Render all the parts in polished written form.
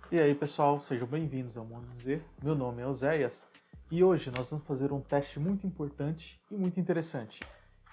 E aí pessoal, sejam bem-vindos ao Mundo Dizer. Meu nome é Oséias e hoje nós vamos fazer um teste muito importante e muito interessante,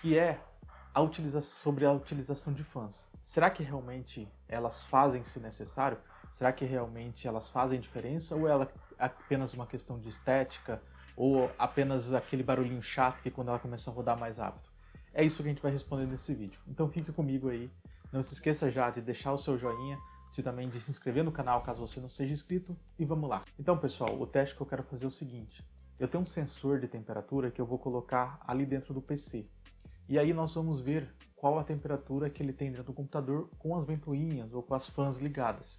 que é sobre a utilização de fãs. Será que realmente elas fazem se necessário? Será que realmente elas fazem diferença ou ela é apenas uma questão de estética ou apenas aquele barulhinho chato que quando ela começa a rodar mais rápido? É isso que a gente vai responder nesse vídeo. Então fique comigo aí. Não se esqueça já de deixar o seu joinha, também de se inscrever no canal caso você não seja inscrito, e vamos lá. Então pessoal, o teste que eu quero fazer é o seguinte: eu tenho um sensor de temperatura que eu vou colocar ali dentro do PC, e aí nós vamos ver qual a temperatura que ele tem dentro do computador com as ventoinhas ou com as fãs ligadas.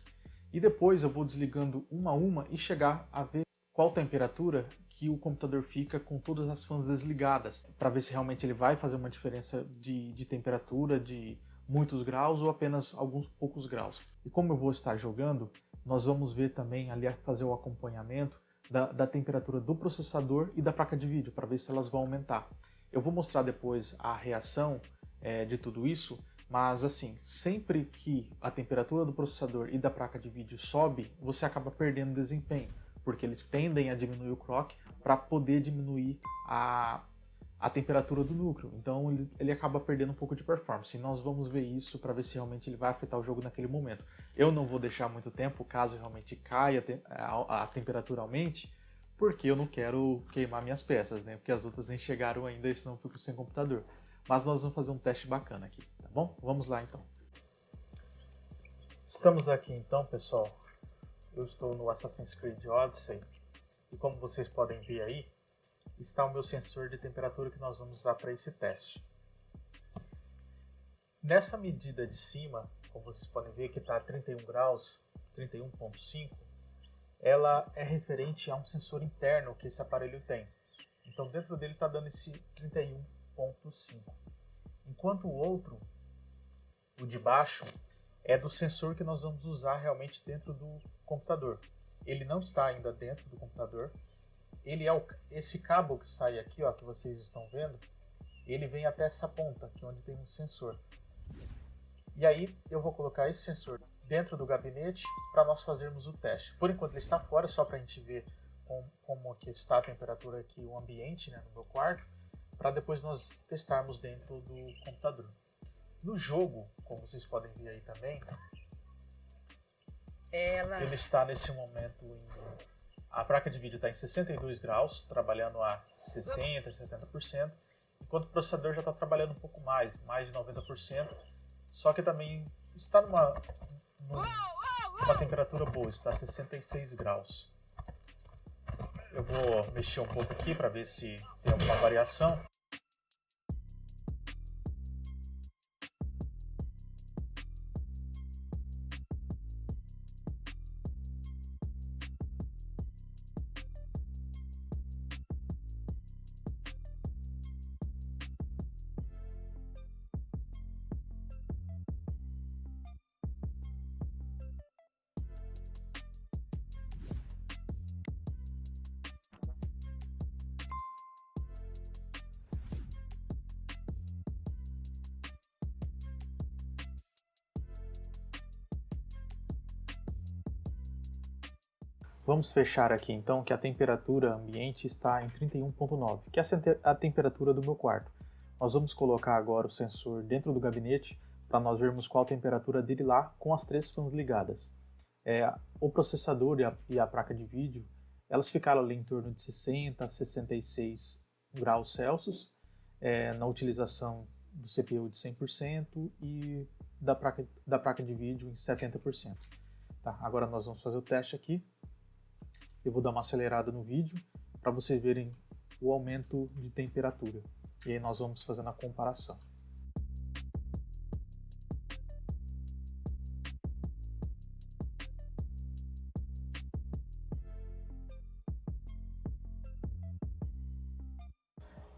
E depois eu vou desligando uma a uma e chegar a ver qual temperatura que o computador fica com todas as fãs desligadas, para ver se realmente ele vai fazer uma diferença de temperatura, de muitos graus ou apenas alguns poucos graus. E como eu vou estar jogando, nós vamos ver também ali fazer o acompanhamento da temperatura do processador e da placa de vídeo, para ver se elas vão aumentar. Eu vou mostrar depois a reação de tudo isso, mas assim, sempre que a temperatura do processador e da placa de vídeo sobe, você acaba perdendo desempenho, porque eles tendem a diminuir o clock para poder diminuir a temperatura do núcleo, então ele acaba perdendo um pouco de performance, e nós vamos ver isso para ver se realmente ele vai afetar o jogo naquele momento. Eu não vou deixar muito tempo, caso realmente caia a temperatura aumente, porque eu não quero queimar minhas peças, né? Porque as outras nem chegaram ainda, e senão eu fico sem computador. Mas nós vamos fazer um teste bacana aqui, tá bom? Vamos lá então. Estamos aqui então, pessoal. Eu estou no Assassin's Creed Odyssey, e como vocês podem ver aí, está o meu sensor de temperatura que nós vamos usar para esse teste. Nessa medida de cima, como vocês podem ver que está a 31 graus, 31.5, ela é referente a um sensor interno que esse aparelho tem. Então dentro dele está dando esse 31.5. Enquanto o outro, o de baixo, é do sensor que nós vamos usar realmente dentro do computador. Ele não está ainda dentro do computador. Ele é esse cabo que sai aqui, ó, que vocês estão vendo, ele vem até essa ponta, aqui onde tem um sensor. E aí eu vou colocar esse sensor dentro do gabinete para nós fazermos o teste. Por enquanto ele está fora, só para a gente ver como que está a temperatura aqui, o ambiente, né, no meu quarto, para depois nós testarmos dentro do computador. No jogo, como vocês podem ver aí também, ele está nesse momento a placa de vídeo está em 62 graus, trabalhando a 60%, 70%, enquanto o processador já está trabalhando um pouco mais de 90%, só que também está numa temperatura boa, está a 66 graus. Eu vou mexer um pouco aqui para ver se tem alguma variação. Vamos fechar aqui então que a temperatura ambiente está em 31.9, que é a temperatura do meu quarto. Nós vamos colocar agora o sensor dentro do gabinete para nós vermos qual a temperatura dele lá com as três fãs ligadas. O processador e a placa de vídeo, elas ficaram ali em torno de 60 a 66 graus Celsius, na utilização do CPU de 100% e da placa de vídeo em 70%. Tá, agora nós vamos fazer o teste aqui. Eu vou dar uma acelerada no vídeo para vocês verem o aumento de temperatura. E aí nós vamos fazendo a comparação.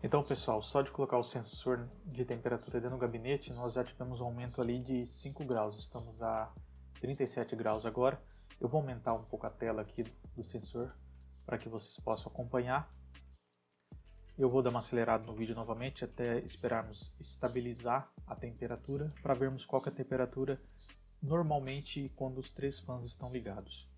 Então pessoal, só de colocar o sensor de temperatura dentro do gabinete, nós já tivemos um aumento ali de 5 graus. Estamos a 37 graus agora. Eu vou aumentar um pouco a tela aqui do sensor para que vocês possam acompanhar. Eu vou dar uma acelerada no vídeo novamente até esperarmos estabilizar a temperatura para vermos qual que é a temperatura normalmente quando os três fãs estão ligados.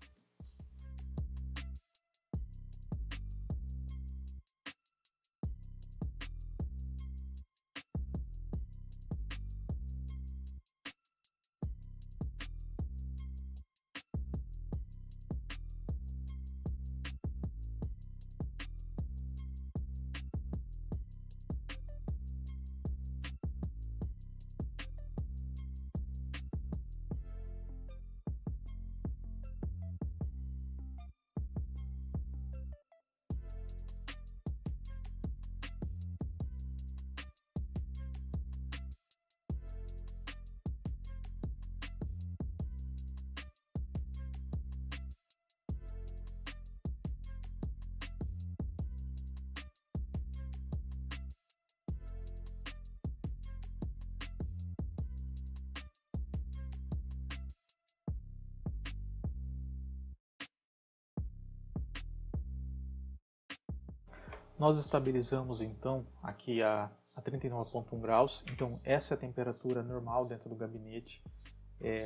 Nós estabilizamos então aqui a 39,1 graus, então essa é a temperatura normal dentro do gabinete,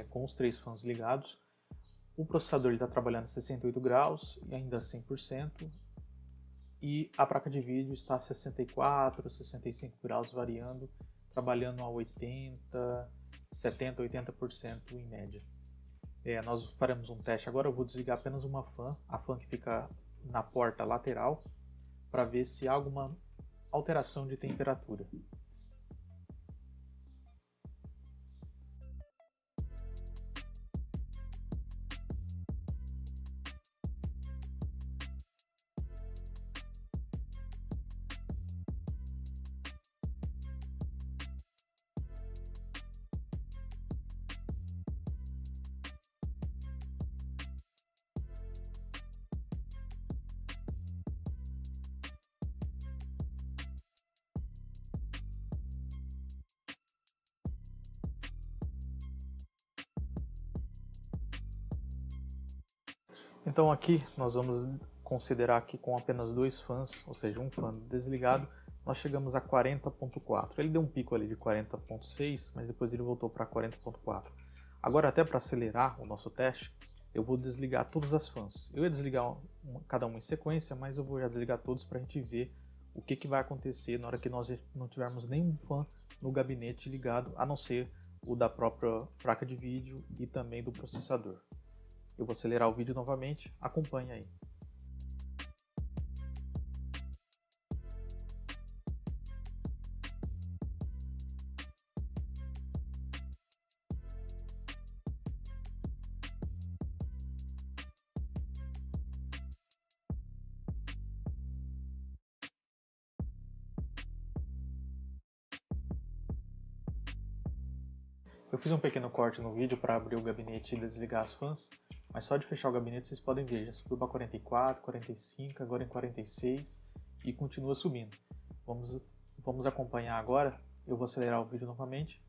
com os 3 fãs ligados. O processador está trabalhando a 68 graus e ainda 100%, e a placa de vídeo está a 64, 65 graus variando, trabalhando a 80, 70, 80% em média. Nós faremos um teste agora. Eu vou desligar apenas uma fã, a fã que fica na porta lateral, para ver se há alguma alteração de temperatura. Então aqui nós vamos considerar que com apenas 2 fãs, ou seja, um fã desligado, nós chegamos a 40.4. Ele deu um pico ali de 40.6, mas depois ele voltou para 40.4. Agora, até para acelerar o nosso teste, eu vou desligar todas as fãs. Eu ia desligar cada uma em sequência, mas eu vou já desligar todos para a gente ver o que vai acontecer na hora que nós não tivermos nenhum fã no gabinete ligado, a não ser o da própria placa de vídeo e também do processador. Eu vou acelerar o vídeo novamente, acompanhe aí. Eu fiz um pequeno corte no vídeo para abrir o gabinete e desligar as fãs, mas só de fechar o gabinete vocês podem ver, já subiu para 44, 45, agora em 46 e continua subindo. Vamos acompanhar agora, eu vou acelerar o vídeo novamente.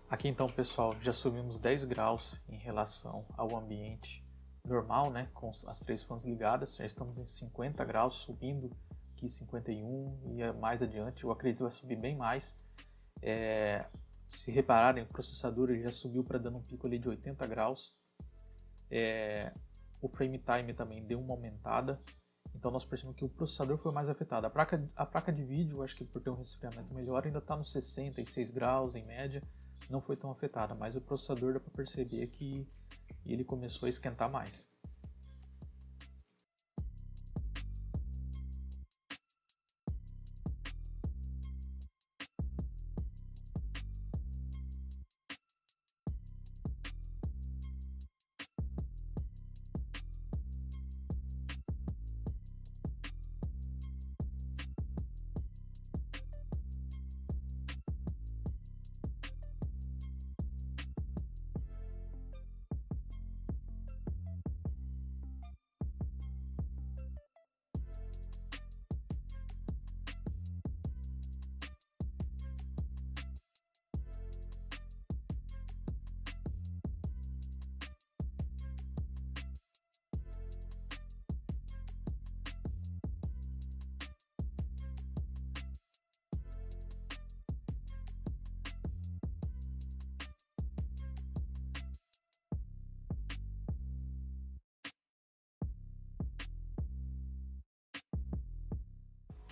Aqui então, pessoal, já subimos 10 graus em relação ao ambiente normal, né, com as 3 fãs ligadas. Já estamos em 50 graus, subindo aqui 51 e mais adiante. Eu acredito que vai subir bem mais. Se repararem, o processador ele já subiu para dando um pico ali de 80 graus. O frame time também deu uma aumentada. Então nós percebemos que o processador foi mais afetado. A placa de vídeo, acho que por ter um resfriamento melhor, ainda está nos 66 graus em média. Não foi tão afetada, mas o processador dá para perceber que ele começou a esquentar mais.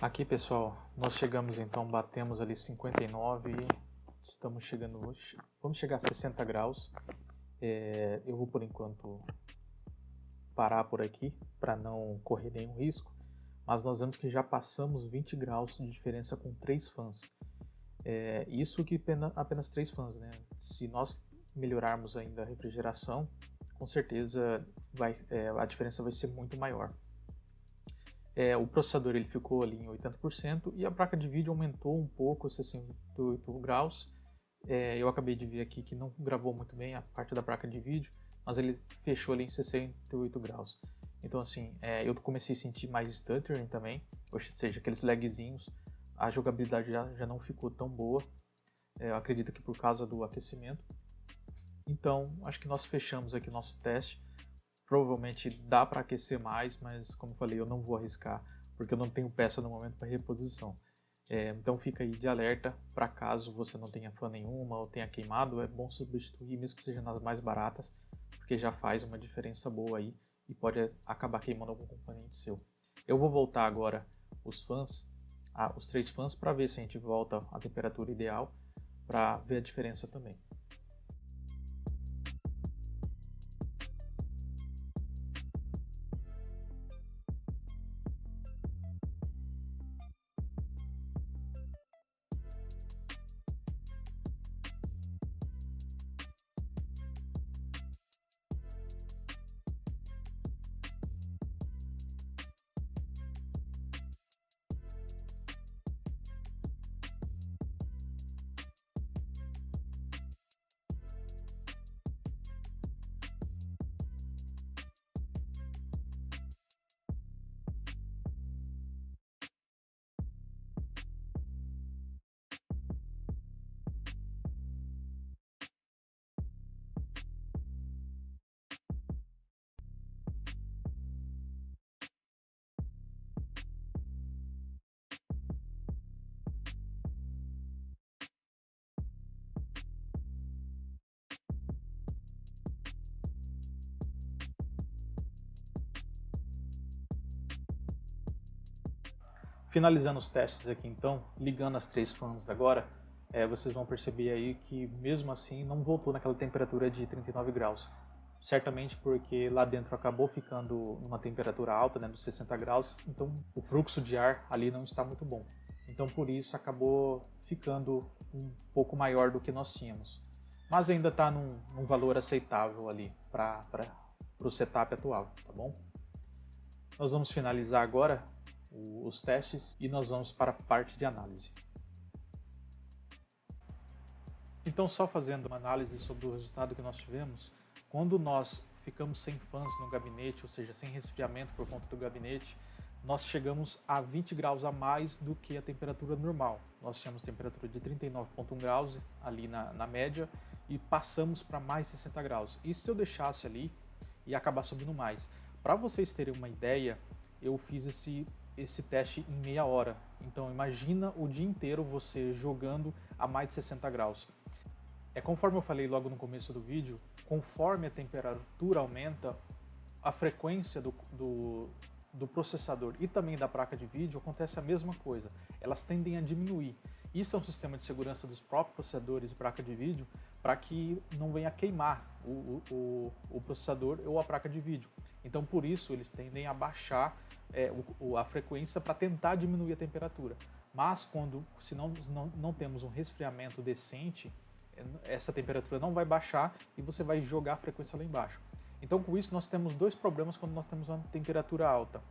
Aqui, pessoal, nós chegamos então, batemos ali 59 e estamos chegando hoje. Vamos chegar a 60 graus. Eu vou por enquanto parar por aqui para não correr nenhum risco, mas nós vemos que já passamos 20 graus de diferença com 3 fãs. Isso que apenas 3 fãs, né? Se nós melhorarmos ainda a refrigeração, com certeza a diferença vai ser muito maior. O processador ele ficou ali em 80% e a placa de vídeo aumentou um pouco, 68 graus. Eu acabei de ver aqui que não gravou muito bem a parte da placa de vídeo, mas ele fechou ali em 68 graus. Então assim, eu comecei a sentir mais stuttering também, ou seja, aqueles lagzinhos. A jogabilidade já não ficou tão boa, eu acredito que por causa do aquecimento. Então, acho que nós fechamos aqui o nosso teste. Provavelmente dá para aquecer mais, mas como eu falei, eu não vou arriscar, porque eu não tenho peça no momento para reposição. Então fica aí de alerta, para caso você não tenha fan nenhuma ou tenha queimado, é bom substituir, mesmo que seja nas mais baratas, porque já faz uma diferença boa aí e pode acabar queimando algum componente seu. Eu vou voltar agora os 3 fãs, para ver se a gente volta à temperatura ideal, para ver a diferença também. Finalizando os testes aqui então, ligando as 3 fãs agora, vocês vão perceber aí que mesmo assim não voltou naquela temperatura de 39 graus. Certamente porque lá dentro acabou ficando numa temperatura alta, né, dos 60 graus, então o fluxo de ar ali não está muito bom. Então por isso acabou ficando um pouco maior do que nós tínhamos. Mas ainda está num valor aceitável ali para o setup atual, tá bom? Nós vamos finalizar agora os testes e nós vamos para a parte de análise. Então, só fazendo uma análise sobre o resultado que nós tivemos, quando nós ficamos sem fãs no gabinete, ou seja, sem resfriamento por conta do gabinete, nós chegamos a 20 graus a mais do que a temperatura normal. Nós tínhamos temperatura de 39,1 graus ali na média e passamos para mais 60 graus. E se eu deixasse ali, ia acabar subindo mais. Para vocês terem uma ideia, eu fiz esse teste em meia hora. Então imagina o dia inteiro você jogando a mais de 60 graus. Conforme eu falei logo no começo do vídeo, conforme a temperatura aumenta, a frequência do processador e também da placa de vídeo acontece a mesma coisa. Elas tendem a diminuir. Isso é um sistema de segurança dos próprios processadores e placa de vídeo para que não venha queimar o processador ou a placa de vídeo. Então por isso eles tendem a baixar a frequência para tentar diminuir a temperatura. Mas se não temos um resfriamento decente, essa temperatura não vai baixar e você vai jogar a frequência lá embaixo. Então com isso nós temos 2 problemas quando nós temos uma temperatura alta,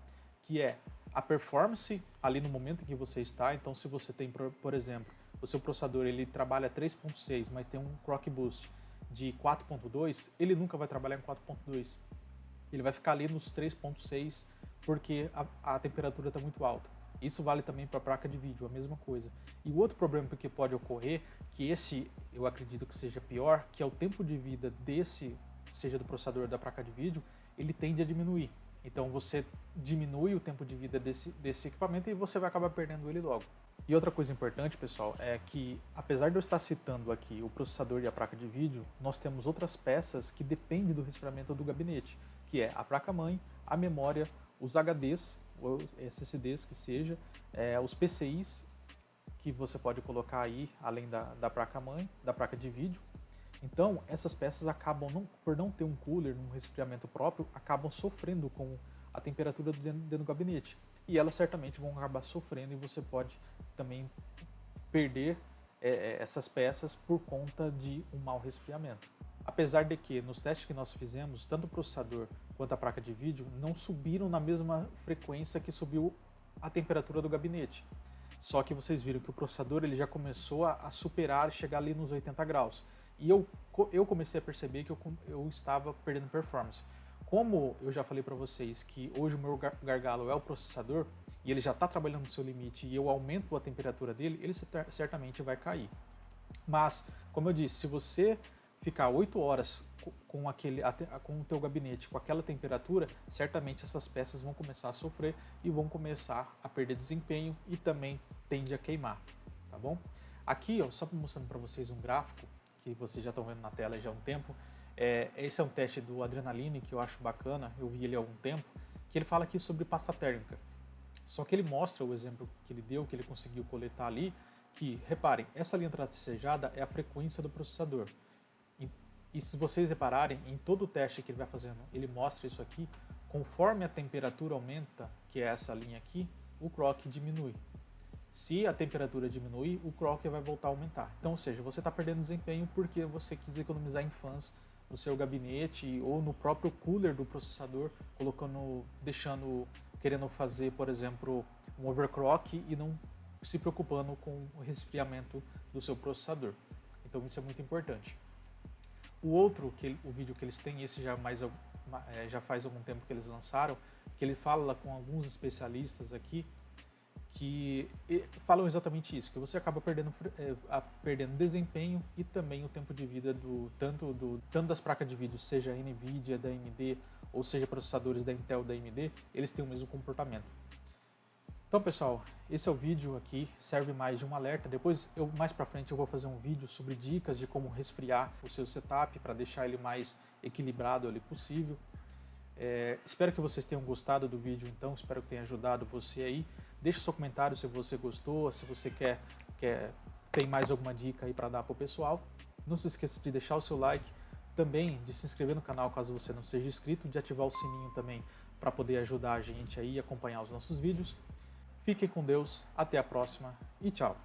que é a performance ali no momento em que você está. Então se você tem, por exemplo, o seu processador ele trabalha 3.6, mas tem um clock boost de 4.2, ele nunca vai trabalhar em 4.2. Ele vai ficar ali nos 3.6 porque a temperatura está muito alta. Isso vale também para a placa de vídeo, a mesma coisa. E o outro problema que pode ocorrer, que esse eu acredito que seja pior, que é o tempo de vida seja do processador ou da placa de vídeo, ele tende a diminuir. Então você diminui o tempo de vida desse equipamento e você vai acabar perdendo ele logo. E outra coisa importante, pessoal, é que apesar de eu estar citando aqui o processador e a placa de vídeo, nós temos outras peças que dependem do resfriamento do gabinete, que é a placa-mãe, a memória, os HDs, ou SSDs que seja, os PCIs que você pode colocar aí, além da placa-mãe, da placa de vídeo. Então, essas peças acabam, por não ter um cooler, um resfriamento próprio, acabam sofrendo com a temperatura dentro do gabinete. E elas certamente vão acabar sofrendo e você pode também perder essas peças por conta de um mau resfriamento. Apesar de que, nos testes que nós fizemos, tanto o processador quanto a placa de vídeo não subiram na mesma frequência que subiu a temperatura do gabinete. Só que vocês viram que o processador ele já começou a superar, chegar ali nos 80 graus. E eu comecei a perceber que eu estava perdendo performance. Como eu já falei para vocês que hoje o meu gargalo é o processador, e ele já está trabalhando no seu limite e eu aumento a temperatura dele, ele certamente vai cair. Mas, como eu disse, se você ficar 8 horas com o teu gabinete com aquela temperatura, certamente essas peças vão começar a sofrer e vão começar a perder desempenho e também tende a queimar, tá bom? Aqui, ó, só mostrando para vocês um gráfico que vocês já estão vendo na tela já há um tempo. Esse é um teste do Adrenaline que eu acho bacana, eu vi ele há algum tempo, que ele fala aqui sobre pasta térmica. Só que ele mostra o exemplo que ele deu, que ele conseguiu coletar ali, que, reparem, essa linha tracejada é a frequência do processador. E se vocês repararem, em todo o teste que ele vai fazendo, ele mostra isso aqui, conforme a temperatura aumenta, que é essa linha aqui, o clock diminui. Se a temperatura diminuir, o clock vai voltar a aumentar. Então, ou seja, você está perdendo desempenho porque você quis economizar em fãs no seu gabinete ou no próprio cooler do processador, querendo fazer, por exemplo, um overclock e não se preocupando com o resfriamento do seu processador. Então, isso é muito importante. O vídeo que eles têm, esse já faz algum tempo que eles lançaram, que ele fala com alguns especialistas aqui, que falam exatamente isso, que você acaba perdendo desempenho e também o tempo de vida tanto das placas de vídeo, seja NVIDIA, da AMD, ou seja processadores da Intel, da AMD, eles têm o mesmo comportamento. Então, pessoal, esse é o vídeo aqui, serve mais de um alerta. Depois, mais pra frente, eu vou fazer um vídeo sobre dicas de como resfriar o seu setup para deixar ele mais equilibrado ali possível. Espero que vocês tenham gostado do vídeo, então, espero que tenha ajudado você aí. Deixe seu comentário se você gostou, se você tem mais alguma dica aí para dar pro pessoal. Não se esqueça de deixar o seu like, também de se inscrever no canal caso você não seja inscrito, de ativar o sininho também para poder ajudar a gente aí a acompanhar os nossos vídeos. Fiquem com Deus, até a próxima e tchau!